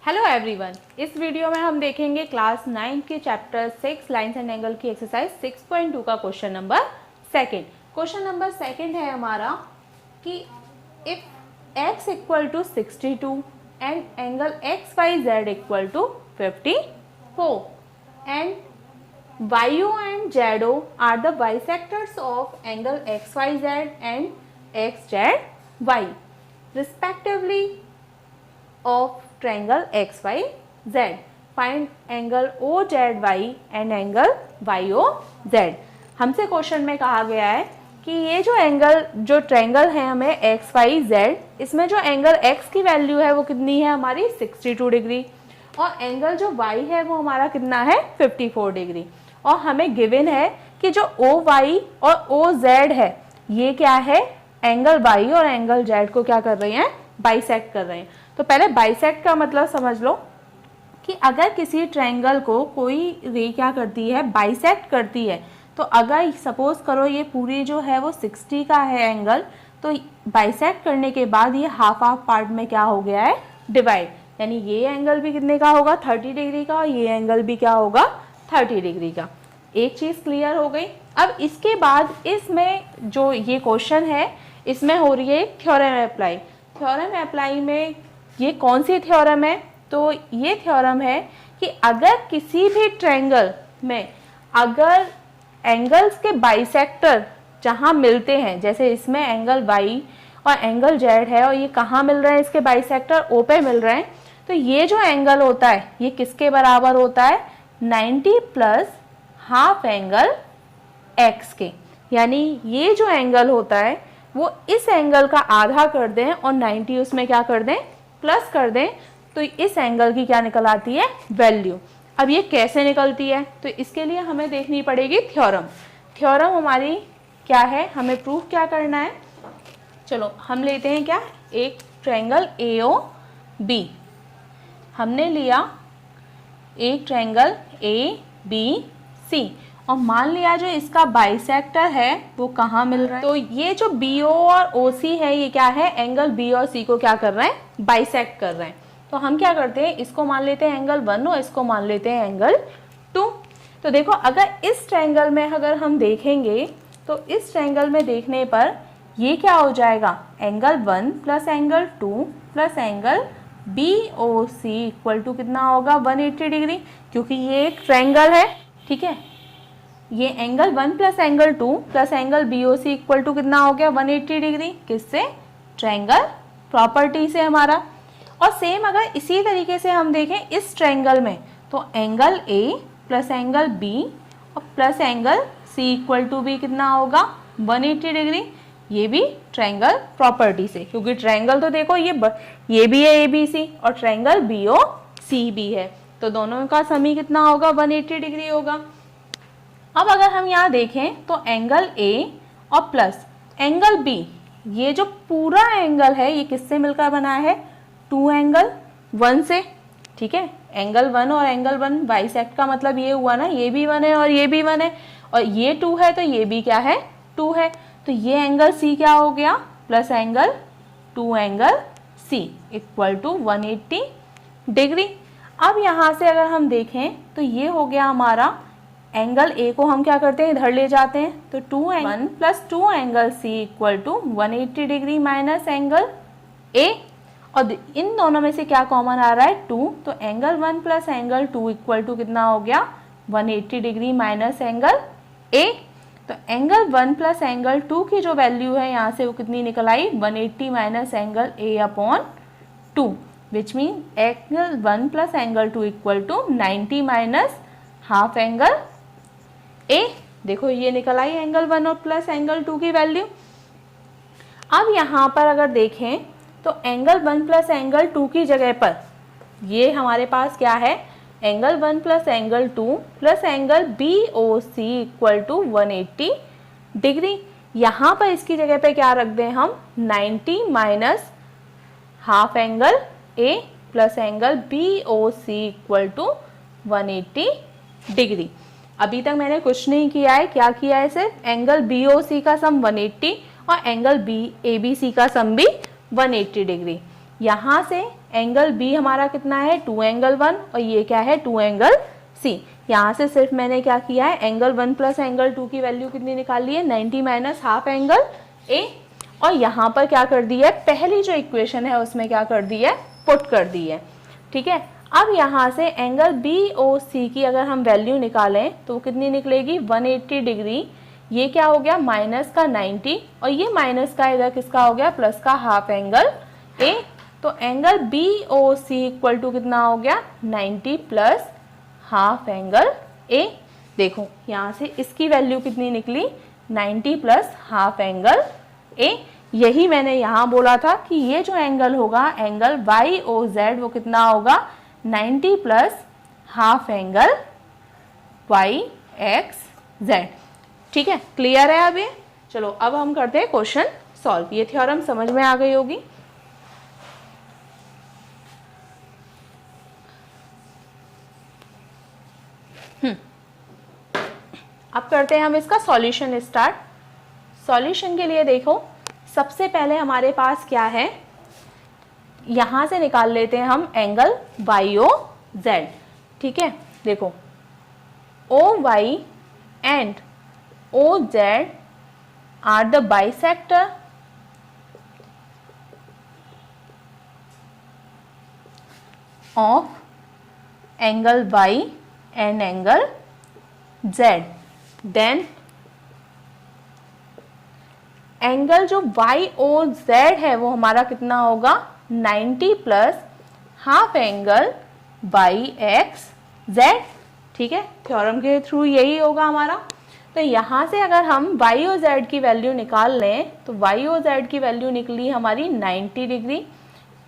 Hello everyone, इस video में हम देखेंगे क्लास 9 के चैप्टर 6 लाइन्स एंड एंगल की एक्सरसाइज 6.2 का question number second. Question number second है हमारा कि if x equal to 62 and angle X Y Z equal to 54 and YO and ZO are the bisectors of angle XYZ and XZY respectively of triangle XYZ. Find angle OZY and angle YOZ. हमसे question में कहा गया है कि ये जो triangle है हमें XYZ, इसमें जो एंगल X की वैल्यू है वो कितनी है हमारी 62 डिग्री और एंगल जो Y है वो हमारा कितना है 54 डिग्री। और हमें गिवन है कि जो OY और OZ है ये क्या है, एंगल Y और एंगल Z को क्या कर रहे हैं, बाइसेक्ट कर रहे हैं। तो पहले बाइसेक्ट का मतलब समझ लो कि अगर किसी ट्रायंगल को कोई रे क्या करती है, बाइसेक्ट करती है, तो अगर सपोज करो ये पूरी जो है वो 60 का है एंगल, तो बाइसेक्ट करने के बाद ये हाफ हाफ पार्ट में क्या हो गया है, डिवाइड, यानी ये एंगल भी कितने का होगा 30 डिग्री का और ये एंगल भी क्या होगा 30 डिग्री का। एक चीज़ क्लियर हो गई। अब इसके बाद इसमें जो ये क्वेश्चन है इसमें हो रही है थ्योरम अप्लाई। थ्योरम अप्लाई में ये कौन सी थ्योरम है, तो ये थ्योरम है कि अगर किसी भी ट्रायंगल में अगर एंगल्स के बाइसेक्टर जहाँ मिलते हैं, जैसे इसमें एंगल Y और एंगल Z है और ये कहाँ मिल रहे हैं, इसके बाइसेक्टर O पे मिल रहे हैं, तो ये जो एंगल होता है ये किसके बराबर होता है 90 प्लस हाफ एंगल X के। यानी ये जो एंगल होता है वो इस एंगल का आधा कर दें और 90 उसमें क्या कर दें, प्लस कर दें, तो इस एंगल की क्या निकल आती है, वैल्यू। अब ये कैसे निकलती है, तो इसके लिए हमें देखनी पड़ेगी थ्योरम। थ्योरम हमारी क्या है, हमें प्रूफ क्या करना है। चलो हम लेते हैं क्या, एक ट्रायंगल AOB हमने लिया, एक ट्रायंगल ABC और मान लिया जो इसका बाइसेक्टर है वो कहाँ मिल रहा है, तो ये जो BO और OC है ये क्या है, एंगल B और C को क्या कर रहे हैं, बाइसेक्ट कर रहे हैं। तो हम क्या करते हैं, इसको मान लेते हैं एंगल 1 और इसको मान लेते हैं एंगल 2। तो देखो अगर इस ट्रायंगल में अगर हम देखेंगे तो इस ट्रायंगल में देखने पर ये क्या हो जाएगा, angle 1 plus angle 2 plus angle BOC equal to कितना होगा 180 डिग्री, क्योंकि ये एक ट्रायंगल है, ठीक है। ये angle 1 plus angle 2 plus angle BOC equal to कितना हो गया 180 डिग्री, किससे, ट्रायंगल प्रॉपर्टी से हमारा। और सेम अगर इसी तरीके से हम देखें इस ट्रायंगल में, तो angle A plus angle B और plus angle C equal to भी कितना होगा 180 डिग्री, ये भी ट्रायंगल प्रॉपर्टी से, क्योंकि ट्रायंगल तो देखो ये भी है ABC और ट्रायंगल BOC भी है, तो दोनों का समी कितना होगा 180 डिग्री होगा। अब अगर हम यहाँ देखें तो एंगल A और प्लस एंगल B, ये जो पूरा एंगल है ये किससे मिलकर बना है, 2 एंगल 1 से, ठीक है। एंगल 1 और एंगल 1 बाइसेक्ट का मतलब ये हुआ ना, ये भी 1 है और ये भी 1 है और ये 2 है तो ये भी क्या है 2 है, तो ये एंगल C क्या हो गया, plus angle 2 angle C equal to 180 degree. अब यहाँ से अगर हम देखें तो ये हो गया हमारा एंगल A को हम क्या करते हैं, इधर ले जाते हैं, तो 1 plus 2 angle C equal to 180 degree minus angle A, और इन दोनों में से क्या कॉमन आ रहा है 2, तो angle 1 plus angle 2 equal to कितना हो गया 180 डिग्री माइनस एंगल A। तो एंगल 1 प्लस एंगल 2 की जो वैल्यू है यहाँ से वो कितनी निकल आई 180 minus angle A upon 2, which mean angle 1 plus angle 2 equal to 90 minus half angle A। देखो ये निकल आई एंगल 1 और प्लस एंगल 2 की वैल्यू। अब यहाँ पर अगर देखें तो एंगल 1 प्लस एंगल 2 की जगह पर ये हमारे पास क्या है, angle 1 plus angle 2 plus angle BOC equal to 180 degree. यहाँ पर इसकी जगह पे क्या रख दें हम 90 minus half angle A plus angle BOC equal to 180 degree. अभी तक मैंने कुछ नहीं किया है, क्या किया है, सिर्फ एंगल BOC का सम 180 और एंगल ABC का सम भी 180 डिग्री। यहाँ से एंगल बी हमारा कितना है 2 एंगल 1 और ये क्या है 2 एंगल सी। यहाँ से सिर्फ मैंने क्या किया है एंगल 1 प्लस एंगल 2 की वैल्यू कितनी निकाल ली है 90 माइनस हाफ एंगल ए, और यहाँ पर क्या कर दी है पहली जो इक्वेशन है उसमें क्या कर दी है पुट कर दी है। ठीक है, अब यहाँ से एंगल बी ओ सी की अगर हम वैल्यू निकालें तो कितनी निकलेगी 180 डिग्री। ये क्या हो गया माइनस का 90 और ये माइनस का इधर किसका हो गया प्लस का हाफ एंगल ए। तो angle B O C equal to कितना हो गया 90 प्लस हाफ एंगल ए। देखो यहाँ से इसकी वैल्यू कितनी निकली 90 प्लस हाफ एंगल ए। यही मैंने यहाँ बोला था कि ये जो एंगल होगा एंगल वाई ओ जेड वो कितना होगा 90 plus half angle Y X Z. ठीक है, क्लियर है अब ये। चलो अब हम करते हैं क्वेश्चन सॉल्व। ये थ्योरम समझ में आ गई होगी। अब करते हैं हम इसका सॉल्यूशन स्टार्ट। सॉल्यूशन के लिए देखो सबसे पहले हमारे पास क्या है, यहां से निकाल लेते हैं हम एंगल वाई ओ जेड। ठीक है, देखो O Y and O Z are the bisector of angle Y and angle Z. Then angle जो वाई ओ जेड है वो हमारा कितना होगा 90 plus half angle Y X Z. ठीक है, थ्योरम के थ्रू यही होगा हमारा। तो यहाँ से अगर हम वाई ओ जेड की वैल्यू निकाल लें तो वाई ओ जेड की वैल्यू निकली हमारी 90 degree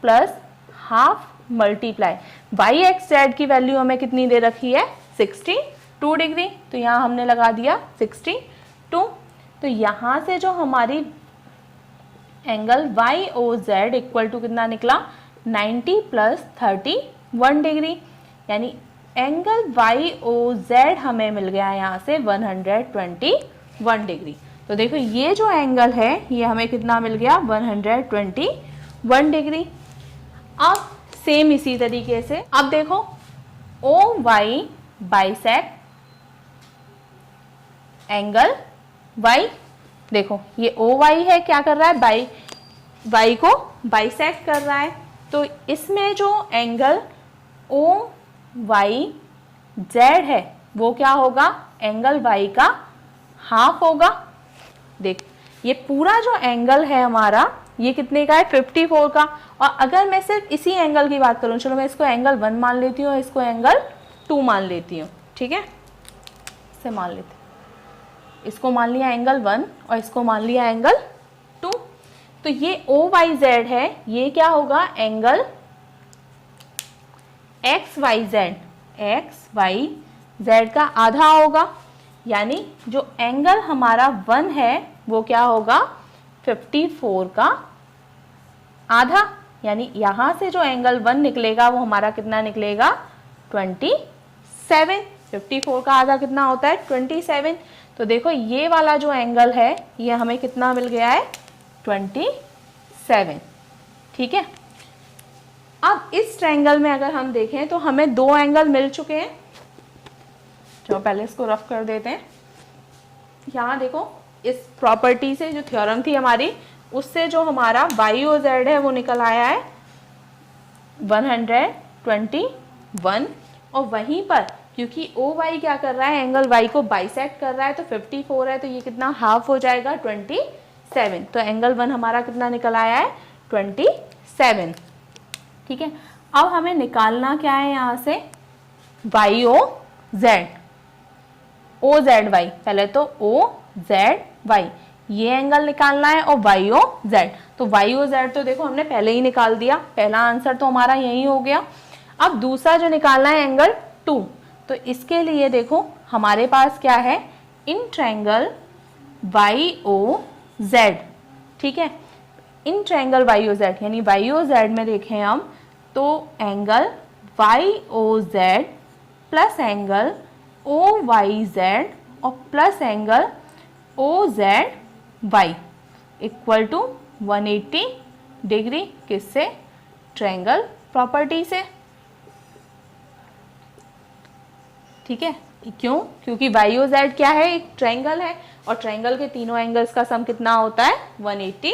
plus half multiply Y X Z की वैल्यू हमें कितनी दे रखी है 62 डिग्री। तो यहाँ हमने लगा दिया 62। तो यहाँ से जो हमारी angle Y O Z equal to कितना निकला 90 प्लस 31 डिग्री, यानी एंगल वाई ओ जेड हमें मिल गया यहाँ से 121 डिग्री। तो देखो ये जो एंगल है ये हमें कितना मिल गया 121 डिग्री। अब सेम इसी तरीके से अब देखो O Y bisect angle Y. देखो ये ओ वाई है क्या कर रहा है वाई को बाइसेक्ट कर रहा है। तो इसमें जो एंगल ओ वाई जेड है वो क्या होगा एंगल वाई का हाफ होगा। देख ये पूरा जो एंगल है हमारा ये कितने का है 54 का। और अगर मैं सिर्फ इसी एंगल की बात करूं, चलो मैं इसको एंगल 1 मान लेती हूँ, इसको एंगल 2 मान लेती हूँ। ठीक है, इसे मान लेते हैं, इसको मान लिया एंगल 1 और इसको मान लिया एंगल 2। तो ये ओ वाई जेड है, ये क्या होगा एंगल एक्स वाई जेड का आधा होगा। यानी जो एंगल हमारा 1 है वो क्या होगा 54 का आधा। यानी यहां से जो एंगल 1 निकलेगा वो हमारा कितना निकलेगा 27। 54 का आधा कितना होता है 27। तो देखो ये वाला जो एंगल है ये हमें कितना मिल गया है 27। ठीक है, अब इस ट्रायंगल में अगर हम देखें तो हमें दो एंगल मिल चुके हैं। चलो पहले इसको रफ कर देते हैं। यहाँ देखो इस प्रॉपर्टी से जो थ्योरम थी हमारी उससे जो हमारा वाई ओ जेड है वो निकल आया है 121। और वहीं पर क्योंकि ओ वाई क्या कर रहा है एंगल वाई को बाइसेक्ट कर रहा है तो 54 है तो ये कितना हाफ हो जाएगा 27। तो एंगल 1 हमारा कितना निकल आया है 27। ठीक है, अब हमें निकालना क्या है यहाँ से वाई ओ जेड वाई। पहले तो ओ जेड वाई ये एंगल निकालना है और वाई ओ जेड। तो वाई ओ जेड तो देखो हमने पहले ही निकाल दिया, पहला आंसर तो हमारा यही हो गया। अब दूसरा जो निकालना है एंगल 2, तो इसके लिए देखो हमारे पास क्या है in triangle Y O Z. ठीक है, in triangle Y O Z यानी वाई ओ जेड में देखें हम तो angle Y O Z plus angle O Y Z और plus angle O Z Y equal to 180 degree किससे ट्रायंगल प्रॉपर्टी से, ठीक है। क्यों? क्योंकि वाई ओ जेड क्या है, एक ट्रायंगल है और ट्रायंगल के तीनों एंगल्स का सम कितना होता है 180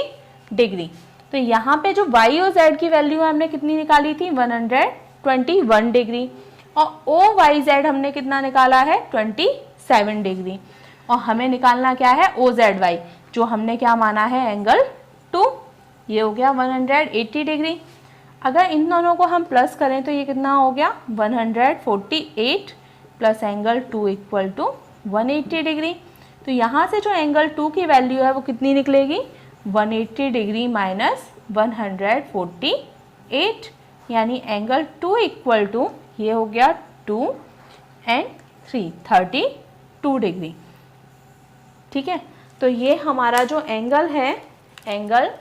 डिग्री। तो यहाँ पे जो वाई ओ जेड की वैल्यू हमने कितनी निकाली थी 121 डिग्री और ओ वाई जेड हमने कितना निकाला है 27 डिग्री। और हमें निकालना क्या है ओ जेड वाई, जो हमने क्या माना है एंगल 2, ये हो गया 180 डिग्री। अगर इन दोनों को हम प्लस करें तो ये कितना हो गया 148 plus angle 2 equal to 180 degree. तो यहाँ से जो एंगल 2 की वैल्यू है वो कितनी निकलेगी 180 डिग्री माइनस 148, यानी एंगल 2 इक्वल टू ये हो गया 2 एंड 3 32 डिग्री, ठीक है। तो ये हमारा जो एंगल है, एंगल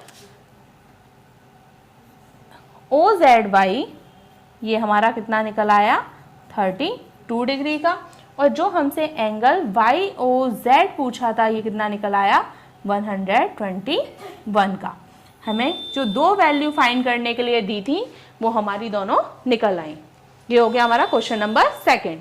ओ जेड वाई, ये हमारा कितना निकल आया 32 डिग्री का। और जो हमसे एंगल वाई ओ जेड पूछा था ये कितना निकल आया 121 का। हमें जो दो वैल्यू फाइंड करने के लिए दी थी वो हमारी दोनों निकल आई। ये हो गया हमारा क्वेश्चन नंबर 2।